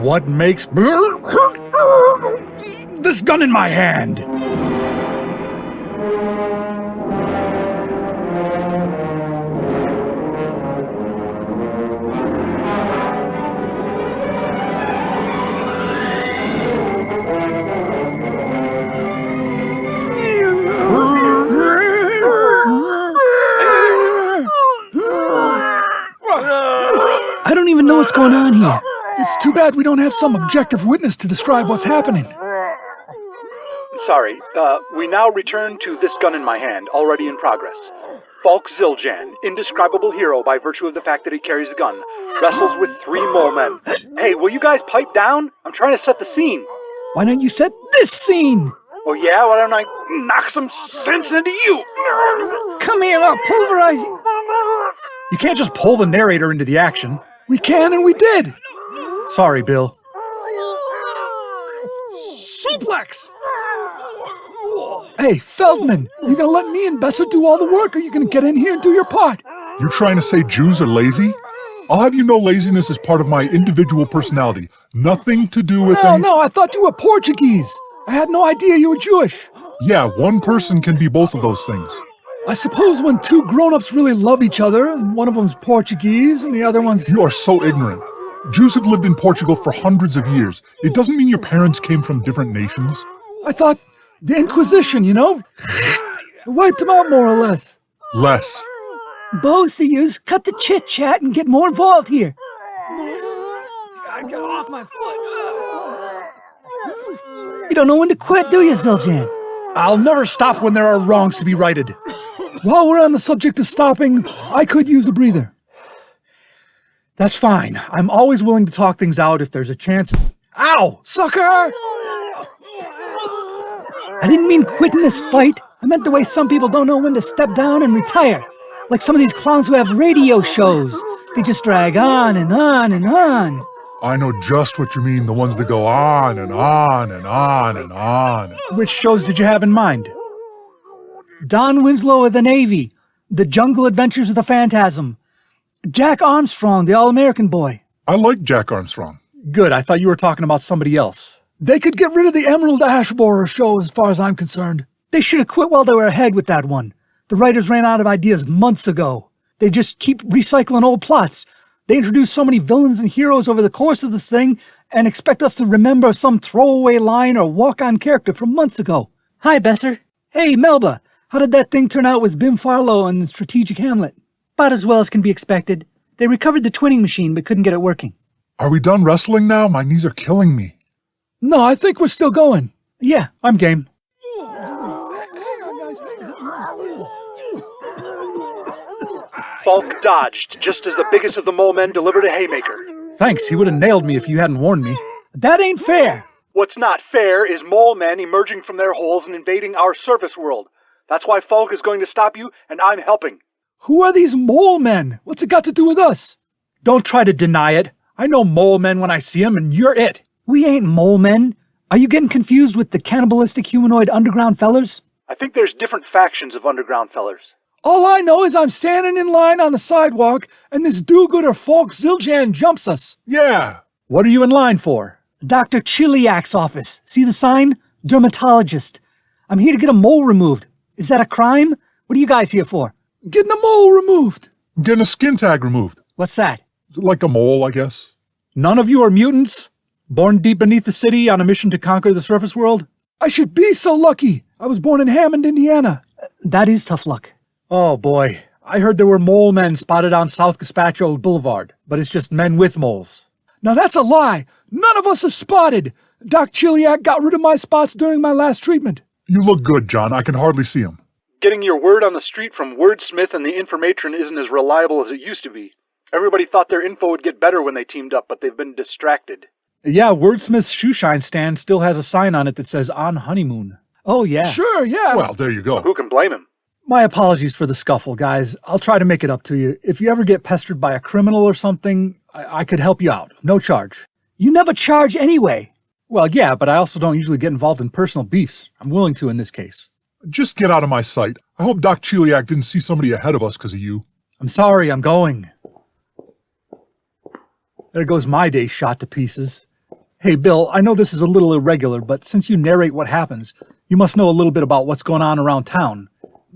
What makes this gun in my hand? I don't even know what's going on here. It's too bad we don't have some objective witness to describe what's happening. Sorry, we now return to This Gun in My Hand, already in progress. Falk Zildjian, indescribable hero by virtue of the fact that he carries a gun, wrestles with 3 mole men. Hey, will you guys pipe down? I'm trying to set the scene. Why don't you set this scene? Oh yeah, why don't I knock some sense into you? Come here, I'll pulverize you. You can't just pull the narrator into the action. We can and we did. Sorry, Bill. Suplex! Hey, Feldman, you gonna let me and Besser do all the work, or you gonna get in here and do your part? You're trying to say Jews are lazy? I'll have you know laziness is part of my individual personality. Nothing to do with No, I thought you were Portuguese. I had no idea you were Jewish. Yeah, one person can be both of those things. I suppose when 2 grown-ups really love each other, and one of them's Portuguese and the other one's... You are so ignorant. Jews have lived in Portugal for hundreds of years. It doesn't mean your parents came from different nations. I thought the Inquisition, you know? Wiped them out more or less. Less. Both of yous cut the chit-chat and get more involved here. Get off my foot. You don't know when to quit, do you, Zildjian? I'll never stop when there are wrongs to be righted. While we're on the subject of stopping, I could use a breather. That's fine. I'm always willing to talk things out if there's a chance. Ow! Sucker! I didn't mean quitting this fight. I meant the way some people don't know when to step down and retire. Like some of these clowns who have radio shows. They just drag on and on and on. I know just what you mean, the ones that go on and on and on and on. Which shows did you have in mind? Don Winslow of the Navy, The Jungle Adventures of the Phantasm, Jack Armstrong, the All-American Boy. I like Jack Armstrong. Good, I thought you were talking about somebody else. They could get rid of the Emerald Ash Borer show as far as I'm concerned. They should have quit while they were ahead with that one. The writers ran out of ideas months ago. They just keep recycling old plots. They introduce so many villains and heroes over the course of this thing and expect us to remember some throwaway line or walk-on character from months ago. Hi, Besser. Hey, Melba. How did that thing turn out with Bim Farlow and the Strategic Hamlet? About as well as can be expected. They recovered the twinning machine but couldn't get it working. Are we done wrestling now? My knees are killing me. No, I think we're still going. Yeah, I'm game. Falk dodged, just as the biggest of the mole men delivered a haymaker. Thanks, he would have nailed me if you hadn't warned me. That ain't fair. What's not fair is mole men emerging from their holes and invading our surface world. That's why Falk is going to stop you, and I'm helping. Who are these mole men? What's it got to do with us? Don't try to deny it. I know mole men when I see them, and you're it. We ain't mole men. Are you getting confused with the cannibalistic humanoid underground fellers? I think there's different factions of underground fellers. All I know is I'm standing in line on the sidewalk, and this do-gooder Falk Zildjian jumps us. Yeah. What are you in line for? Dr. Chiliak's office. See the sign? Dermatologist. I'm here to get a mole removed. Is that a crime? What are you guys here for? Getting a mole removed. I'm getting a skin tag removed. What's that? Like a mole, I guess. None of you are mutants? Born deep beneath the city on a mission to conquer the surface world? I should be so lucky. I was born in Hammond, Indiana. That is tough luck. Oh boy, I heard there were mole men spotted on South Gaspacho Boulevard, but it's just men with moles. Now that's a lie. None of us are spotted. Doc Chiliak got rid of my spots during my last treatment. You look good, John. I can hardly see him. Getting your word on the street from Wordsmith and the Information isn't as reliable as it used to be. Everybody thought their info would get better when they teamed up, but they've been distracted. Yeah, Wordsmith's shoeshine stand still has a sign on it that says on honeymoon. Oh, yeah. Sure, yeah. Well, there you go. Who can blame him? My apologies for the scuffle, guys. I'll try to make it up to you. If you ever get pestered by a criminal or something, I could help you out. No charge. You never charge anyway. Well, yeah, but I also don't usually get involved in personal beefs. I'm willing to in this case. Just get out of my sight. I hope Doc Chiliak didn't see somebody ahead of us because of you. I'm sorry, I'm going. There goes my day shot to pieces. Hey, Bill, I know this is a little irregular, but since you narrate what happens, you must know a little bit about what's going on around town.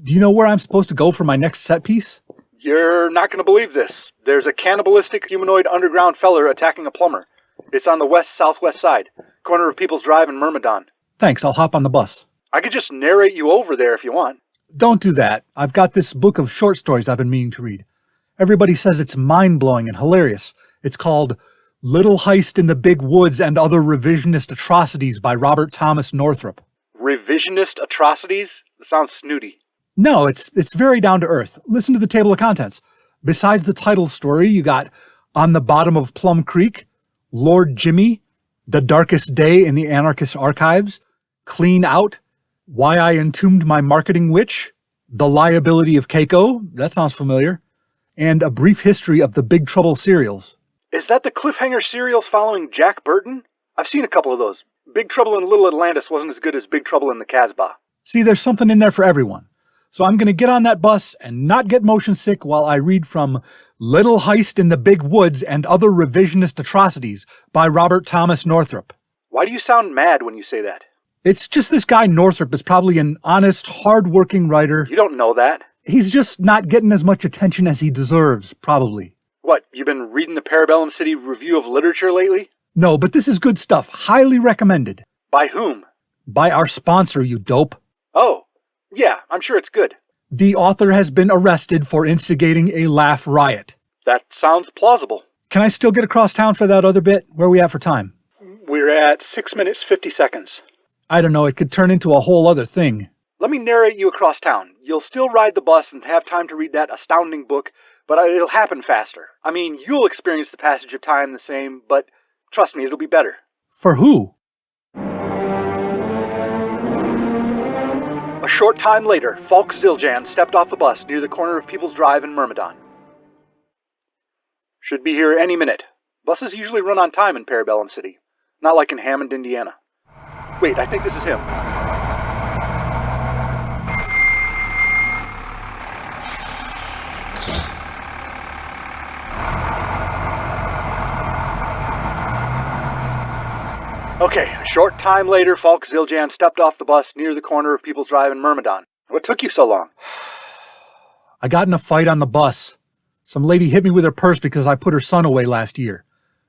Do you know where I'm supposed to go for my next set piece? You're not going to believe this. There's a cannibalistic humanoid underground feller attacking a plumber. It's on the west-southwest side, corner of People's Drive and Myrmidon. Thanks, I'll hop on the bus. I could just narrate you over there if you want. Don't do that. I've got this book of short stories I've been meaning to read. Everybody says it's mind-blowing and hilarious. It's called Little Heist in the Big Woods and Other Revisionist Atrocities by Robert Thomas Northrop. Revisionist atrocities? That sounds snooty. No, it's very down to earth. Listen to the table of contents. Besides the title story, you got On the Bottom of Plum Creek, Lord Jimmy, The Darkest Day in the Anarchist Archives, Clean Out, Why I Entombed My Marketing Witch, The Liability of Keiko, that sounds familiar, and A Brief History of the Big Trouble Serials. Is that the cliffhanger serials following Jack Burton? I've seen a couple of those. Big Trouble in Little Atlantis wasn't as good as Big Trouble in the Casbah. See, there's something in there for everyone. So I'm going to get on that bus and not get motion sick while I read from Little Heist in the Big Woods and Other Revisionist Atrocities by Robert Thomas Northrop. Why do you sound mad when you say that? It's just this guy Northrop is probably an honest, hard-working writer. You don't know that. He's just not getting as much attention as he deserves, probably. What, you've been reading the Parabellum City Review of Literature lately? No, but this is good stuff. Highly recommended. By whom? By our sponsor, you dope. Oh, yeah, I'm sure it's good. The author has been arrested for instigating a laugh riot. That sounds plausible. Can I still get across town for that other bit? Where are we at for time? We're at 6 minutes, 50 seconds. I don't know, it could turn into a whole other thing. Let me narrate you across town. You'll still ride the bus and have time to read that astounding book, but it'll happen faster. I mean, you'll experience the passage of time the same, but trust me, it'll be better. For who? A short time later, Falk Zildjian stepped off the bus near the corner of People's Drive and Myrmidon. Should be here any minute. Buses usually run on time in Parabellum City, not like in Hammond, Indiana. Wait, I think this is him. Okay, a short time later, Falk Zildjian stepped off the bus near the corner of People's Drive and Myrmidon. What took you so long? I got in a fight on the bus. Some lady hit me with her purse because I put her son away last year.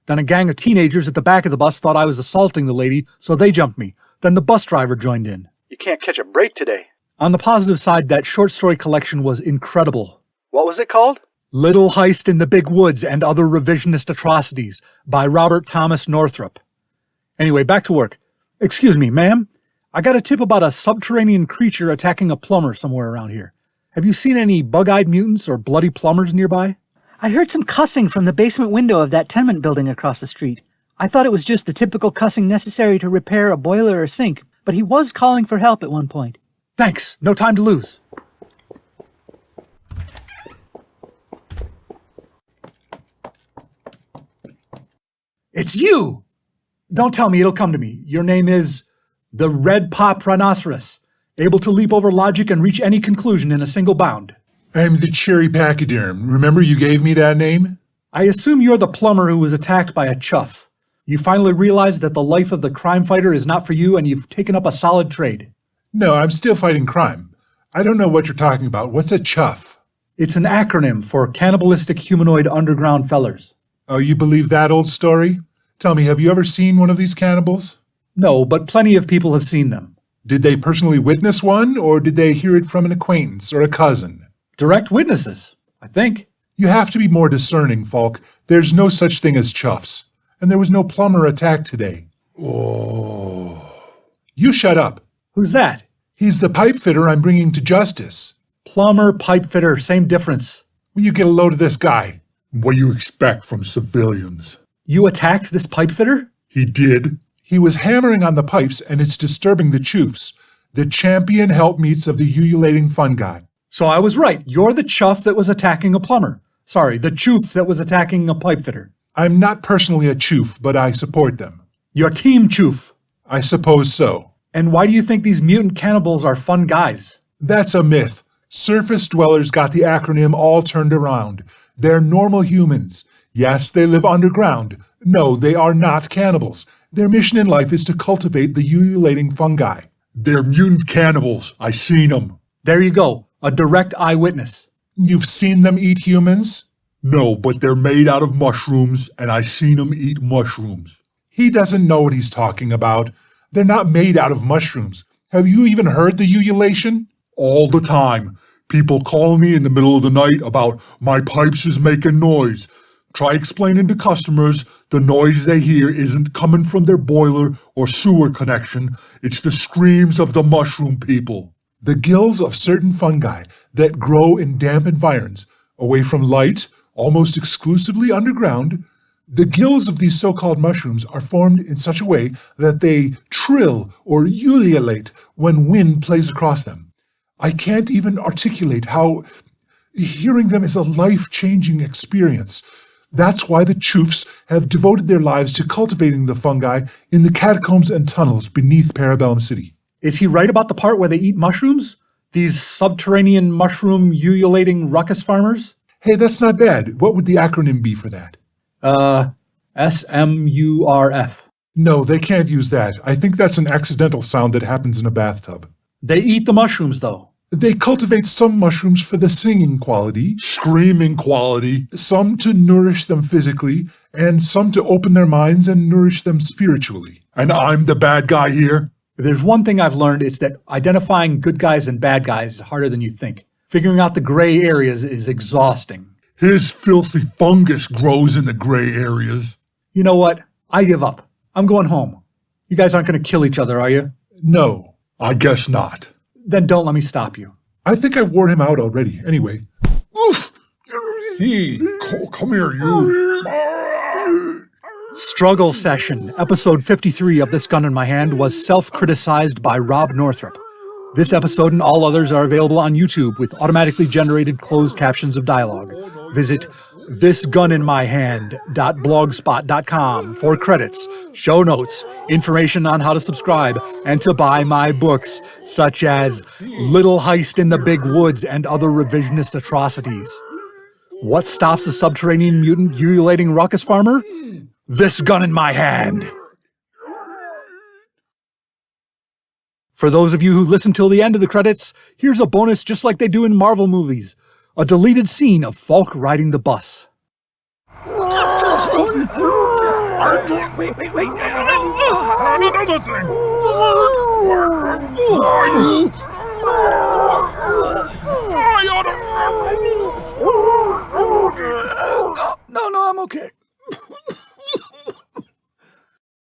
Then a gang of teenagers at the back of the bus thought I was assaulting the lady, so they jumped me. Then the bus driver joined in. You can't catch a break today. On the positive side, that short story collection was incredible. What was it called? Little Heist in the Big Woods and Other Revisionist Atrocities by Robert Thomas Northrop. Anyway, back to work. Excuse me, ma'am. I got a tip about a subterranean creature attacking a plumber somewhere around here. Have you seen any bug-eyed mutants or bloody plumbers nearby? I heard some cussing from the basement window of that tenement building across the street. I thought it was just the typical cussing necessary to repair a boiler or sink, but he was calling for help at one point. Thanks. No time to lose. It's you! Don't tell me, it'll come to me. Your name is the Red Pop Rhinoceros, able to leap over logic and reach any conclusion in a single bound. I'm the Cherry Pachyderm. Remember you gave me that name? I assume you're the plumber who was attacked by a chuff. You finally realized that the life of the crime fighter is not for you and you've taken up a solid trade. No, I'm still fighting crime. I don't know what you're talking about. What's a chuff? It's an acronym for Cannibalistic Humanoid Underground Fellers. Oh, you believe that old story? Tell me, have you ever seen one of these cannibals? No, but plenty of people have seen them. Did they personally witness one, or did they hear it from an acquaintance or a cousin? Direct witnesses, I think. You have to be more discerning, Falk. There's no such thing as chuffs. And there was no plumber attacked today. Oh. You shut up. Who's that? He's the pipefitter I'm bringing to justice. Plumber, pipefitter, same difference. Will you get a load of this guy? What do you expect from civilians? You attacked this pipefitter? He did? He was hammering on the pipes, and it's disturbing the choofs, the champion helpmeets of the ululating fun god. So I was right. You're the chuff that was attacking a plumber. Sorry, the choof that was attacking a pipefitter. I'm not personally a choof, but I support them. You're Team Choof. I suppose so. And why do you think these mutant cannibals are fun guys? That's a myth. Surface dwellers got the acronym all turned around. They're normal humans. Yes, they live underground. No, they are not cannibals. Their mission in life is to cultivate the ululating fungi. They're mutant cannibals. I seen them. There you go, a direct eyewitness. You've seen them eat humans? No, but they're made out of mushrooms, and I seen them eat mushrooms. He doesn't know what he's talking about. They're not made out of mushrooms. Have you even heard the ululation? All the time. People call me in the middle of the night about my pipes is making noise. Try explaining to customers the noise they hear isn't coming from their boiler or sewer connection. It's the screams of the mushroom people. The gills of certain fungi that grow in damp environs, away from light, almost exclusively underground. The gills of these so-called mushrooms are formed in such a way that they trill or ululate when wind plays across them. I can't even articulate how hearing them is a life-changing experience. That's why the Choofs have devoted their lives to cultivating the fungi in the catacombs and tunnels beneath Parabellum City. Is he right about the part where they eat mushrooms? These subterranean mushroom ululating ruckus farmers? Hey, that's not bad. What would the acronym be for that? SMURF. No, they can't use that. I think that's an accidental sound that happens in a bathtub. They eat the mushrooms, though. They cultivate some mushrooms for the singing quality, Screaming quality. some to nourish them physically, and some to open their minds and nourish them spiritually. And I'm the bad guy here. If there's one thing I've learned, it's that identifying good guys and bad guys is harder than you think. Figuring out the gray areas is exhausting. His filthy fungus grows in the gray areas. You know what? I give up. I'm going home. You guys aren't going to kill each other, are you? No, I guess not. Then don't let me stop you. I think I wore him out already. Anyway, Oof! Hey, come here, you. Struggle Session, episode 53 of This Gun in My Hand, was self-criticized by Rob Northrup. This episode and all others are available on YouTube with automatically generated closed captions of dialogue. Visit thisguninmyhand.blogspot.com for credits, show notes, information on how to subscribe, and to buy my books, such as Little Heist in the Big Woods and Other Revisionist Atrocities. What stops a subterranean mutant ululating ruckus farmer? This gun in my hand. For those of you who listen till the end of the credits, here's a bonus just like they do in Marvel movies. A deleted scene of Falk riding the bus. Wait. Another thing. No, I'm okay.